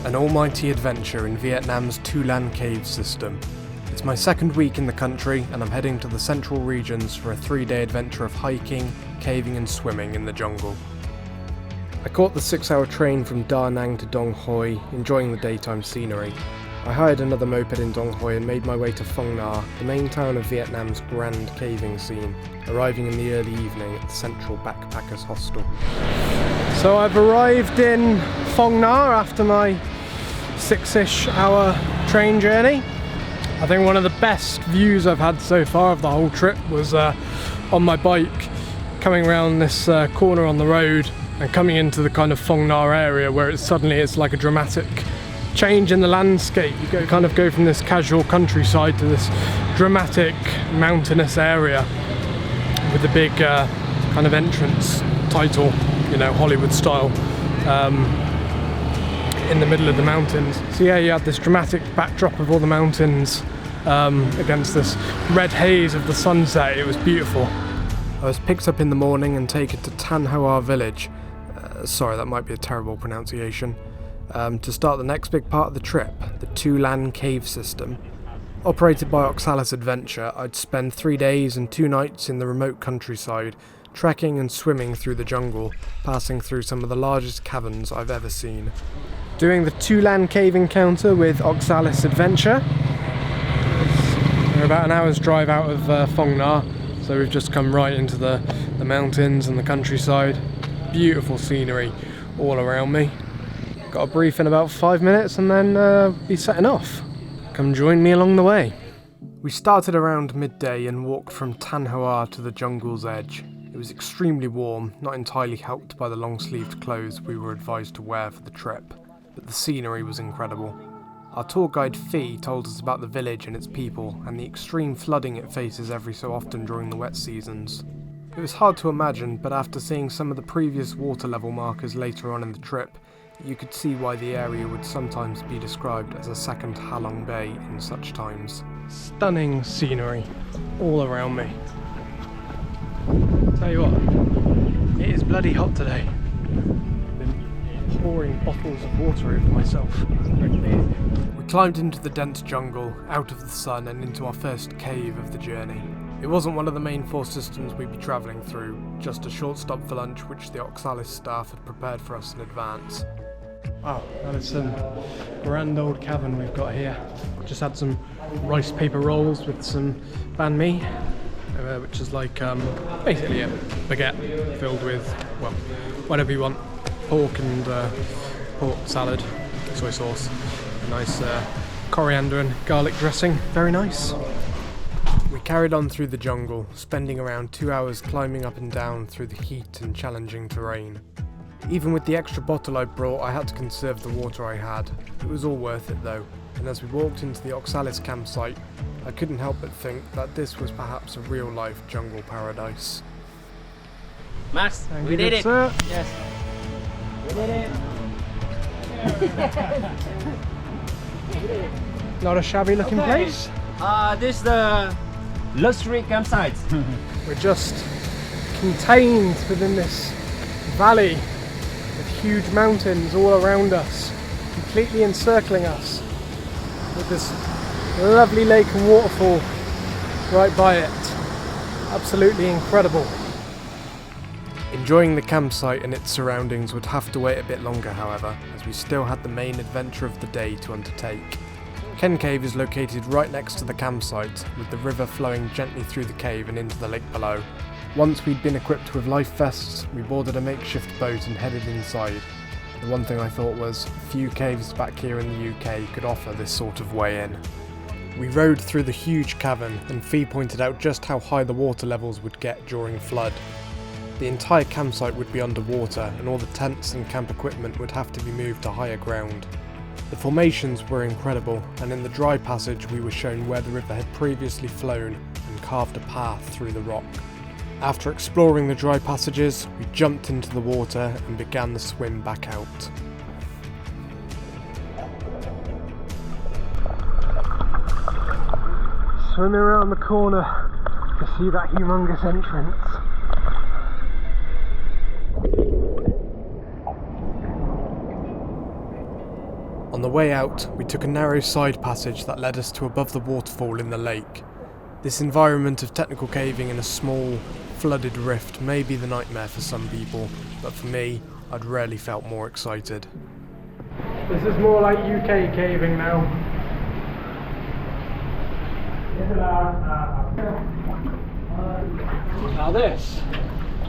an almighty adventure in Vietnam's Tu Lan Cave system. It's my second week in the country and I'm heading to the central regions for a 3-day adventure of hiking, caving and swimming in the jungle. I caught the 6-hour train from Da Nang to Dong Hoi, enjoying the daytime scenery. I hired another moped in Dong Hoi and made my way to Phong Nha, the main town of Vietnam's grand caving scene, arriving in the early evening at the central backpackers hostel. So I've arrived in Phong Nha after my 6-ish hour train journey. I think one of the best views I've had so far of the whole trip was on my bike, coming around this corner on the road and coming into the kind of Phong Nha area where it's like a dramatic change in the landscape. You go from this casual countryside to this dramatic mountainous area with a big kind of entrance title, you know, Hollywood style, in the middle of the mountains. So yeah, you had this dramatic backdrop of all the mountains against this red haze of the sunset. It was beautiful. I was picked up in the morning and taken to Tan Hoa village, sorry that might be a terrible pronunciation, to start the next big part of the trip, the Tu Lan Cave system. Operated by Oxalis Adventure, I'd spend 3 days and 2 nights in the remote countryside, trekking and swimming through the jungle, passing through some of the largest caverns I've ever seen. Doing the Tu Lan Cave Encounter with Oxalis Adventure. We're about an hour's drive out of Phong Nha, so we've just come right into the mountains and the countryside. Beautiful scenery all around me. Got a brief in about 5 minutes and then be setting off. Come join me along the way. We started around midday and walked from Tan Hoa to the jungle's edge. It was extremely warm, not entirely helped by the long-sleeved clothes we were advised to wear for the trip, but the scenery was incredible. Our tour guide Phi told us about the village and its people and the extreme flooding it faces every so often during the wet seasons. It was hard to imagine, but after seeing some of the previous water level markers later on in the trip, you could see why the area would sometimes be described as a second Halong Bay in such times. Stunning scenery all around me. Tell you what, it is bloody hot today. I've been pouring bottles of water over myself. We climbed into the dense jungle, out of the sun and into our first cave of the journey. It wasn't one of the main 4 systems we'd be travelling through, just a short stop for lunch which the Oxalis staff had prepared for us in advance. Wow, that is some grand old cavern we've got here. Just had some rice paper rolls with some banh mi, which is like basically a baguette filled with, well, whatever you want. Pork and pork salad, soy sauce, a nice coriander and garlic dressing, very nice. We carried on through the jungle, spending around 2 hours climbing up and down through the heat and challenging terrain. Even with the extra bottle I brought, I had to conserve the water I had. It was all worth it though, and as we walked into the Oxalis campsite, I couldn't help but think that this was perhaps a real-life jungle paradise. Max, we did it! Sir. Yes, we did it! Not a shabby looking place. This is the luxury campsite. We're just contained within this valley with huge mountains all around us, completely encircling us, with this lovely lake and waterfall right by it. Absolutely incredible. Enjoying the campsite and its surroundings would have to wait a bit longer, however, as we still had the main adventure of the day to undertake. Ken Cave is located right next to the campsite, with the river flowing gently through the cave and into the lake below. Once we'd been equipped with life vests, we boarded a makeshift boat and headed inside. The one thing I thought was, few caves back here in the UK could offer this sort of way in. We rode through the huge cavern, and Phi pointed out just how high the water levels would get during flood. The entire campsite would be underwater, and all the tents and camp equipment would have to be moved to higher ground. The formations were incredible, and in the dry passage we were shown where the river had previously flown and carved a path through the rock. After exploring the dry passages, we jumped into the water and began the swim back out. Swimming around the corner to see that humongous entrance. On the way out, we took a narrow side passage that led us to above the waterfall in the lake. This environment of technical caving in a small, flooded rift may be the nightmare for some people, but for me, I'd rarely felt more excited. This is more like UK caving now. Now this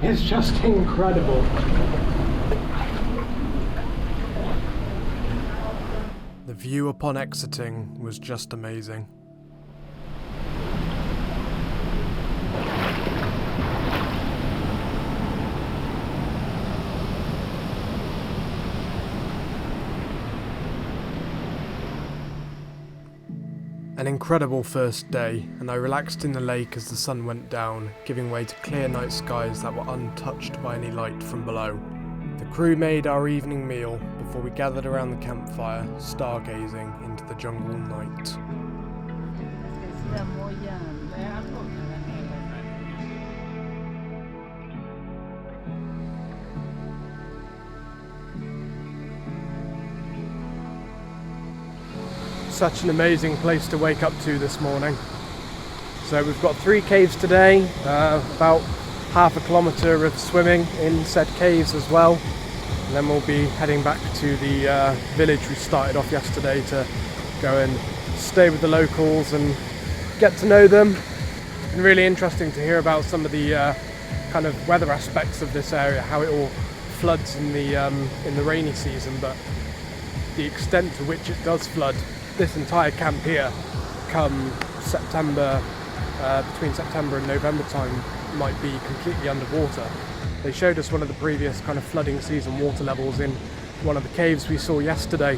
is just incredible. The view upon exiting was just amazing. An incredible first day, and I relaxed in the lake as the sun went down, giving way to clear night skies that were untouched by any light from below. The crew made our evening meal before we gathered around the campfire, stargazing into the jungle night. Such an amazing place to wake up to this morning. So we've got 3 caves today, about half a kilometre of swimming in said caves as well, and then we'll be heading back to the village we started off yesterday to go and stay with the locals and get to know them. It's been really interesting to hear about some of the kind of weather aspects of this area, how it all floods in the rainy season, but the extent to which it does flood this entire camp here come September, between September and November time, might be completely underwater. They showed us one of the previous kind of flooding season water levels in one of the caves we saw yesterday,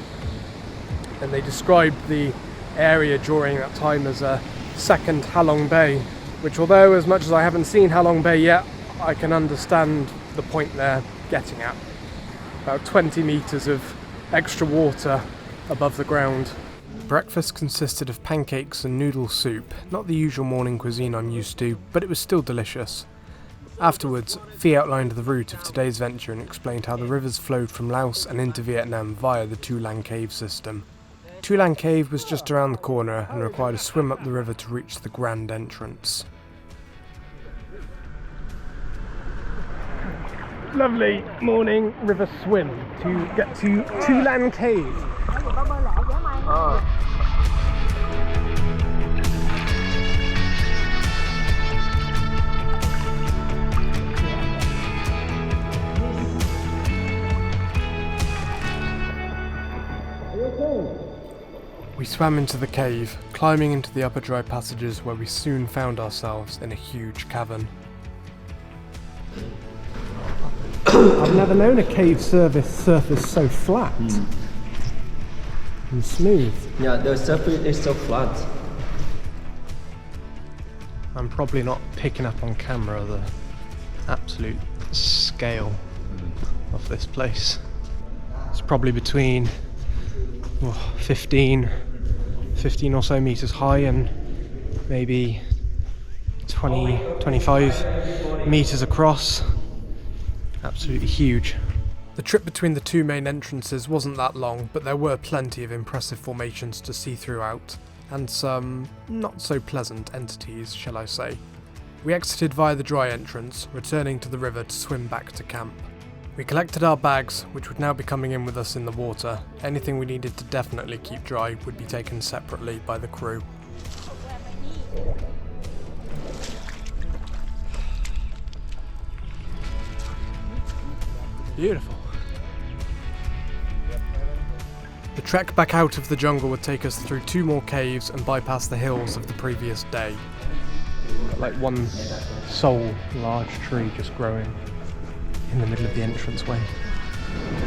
and they described the area during that time as a second Halong Bay, which, although as much as I haven't seen Halong Bay yet, I can understand the point they're getting at. About 20 metres of extra water above the ground. Breakfast consisted of pancakes and noodle soup, not the usual morning cuisine I'm used to, but it was still delicious. Afterwards, Phi outlined the route of today's venture and explained how the rivers flowed from Laos and into Vietnam via the Tu Lan Cave system. Tu Lan Cave was just around the corner and required a swim up the river to reach the grand entrance. Lovely morning river swim to get to Tu Lan Cave. We swam into the cave, climbing into the upper dry passages where we soon found ourselves in a huge cavern. I've never known a cave surface so flat and smooth. Yeah, the surface is so flat. I'm probably not picking up on camera the absolute scale of this place. It's probably between 15 or so meters high and maybe 25 meters across. Absolutely huge. The trip between the 2 main entrances wasn't that long, but there were plenty of impressive formations to see throughout, and some not so pleasant entities, shall I say. We exited via the dry entrance, returning to the river to swim back to camp. We collected our bags, which would now be coming in with us in the water. Anything we needed to definitely keep dry would be taken separately by the crew. Beautiful. The trek back out of the jungle would take us through 2 more caves and bypass the hills of the previous day. Like one sole large tree just growing in the middle of the entranceway.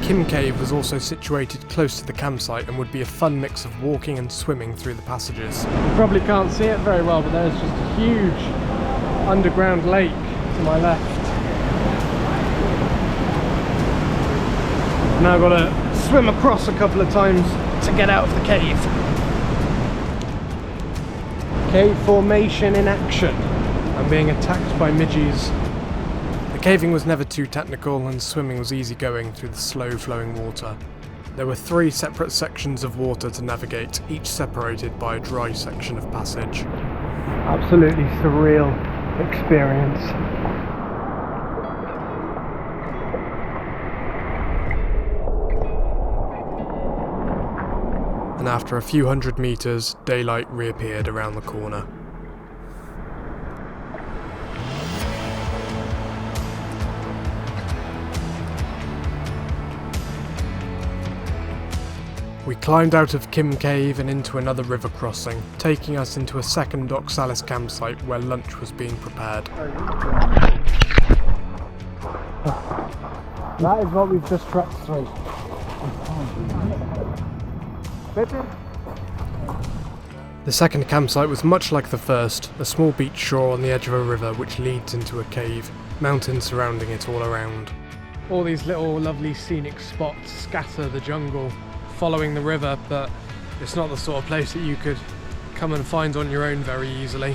Kim Cave was also situated close to the campsite and would be a fun mix of walking and swimming through the passages. You probably can't see it very well, but there's just a huge underground lake to my left. I've now got to swim across a couple of times to get out of the cave. Cave formation in action. I'm being attacked by midges. The caving was never too technical and swimming was easy going through the slow flowing water. There were 3 separate sections of water to navigate, each separated by a dry section of passage. Absolutely surreal experience. And after a few hundred meters, daylight reappeared around the corner. We climbed out of Kim Cave and into another river crossing, taking us into a second Oxalis campsite where lunch was being prepared. That is what we've just trekked through. The second campsite was much like the first, a small beach shore on the edge of a river which leads into a cave, mountains surrounding it all around. All these little lovely scenic spots scatter the jungle, following the river, but it's not the sort of place that you could come and find on your own very easily.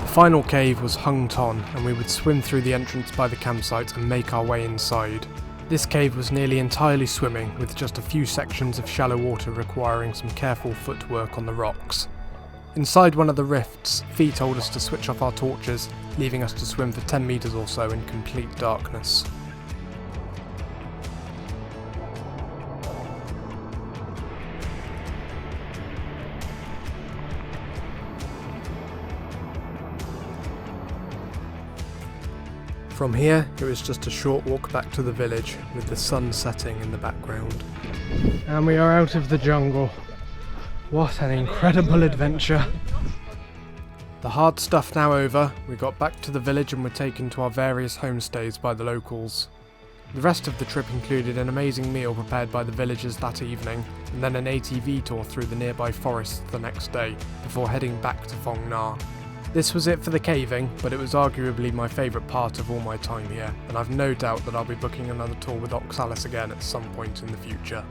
The final cave was Hung Ton, and we would swim through the entrance by the campsite and make our way inside. This cave was nearly entirely swimming, with just a few sections of shallow water requiring some careful footwork on the rocks. Inside one of the rifts, Fee told us to switch off our torches, leaving us to swim for 10 meters or so in complete darkness. From here, it was just a short walk back to the village, with the sun setting in the background. And we are out of the jungle. What an incredible adventure. The hard stuff now over, we got back to the village and were taken to our various homestays by the locals. The rest of the trip included an amazing meal prepared by the villagers that evening, and then an ATV tour through the nearby forests the next day, before heading back to Phong Nha. This was it for the caving, but it was arguably my favourite part of all my time here, and I've no doubt that I'll be booking another tour with Oxalis again at some point in the future.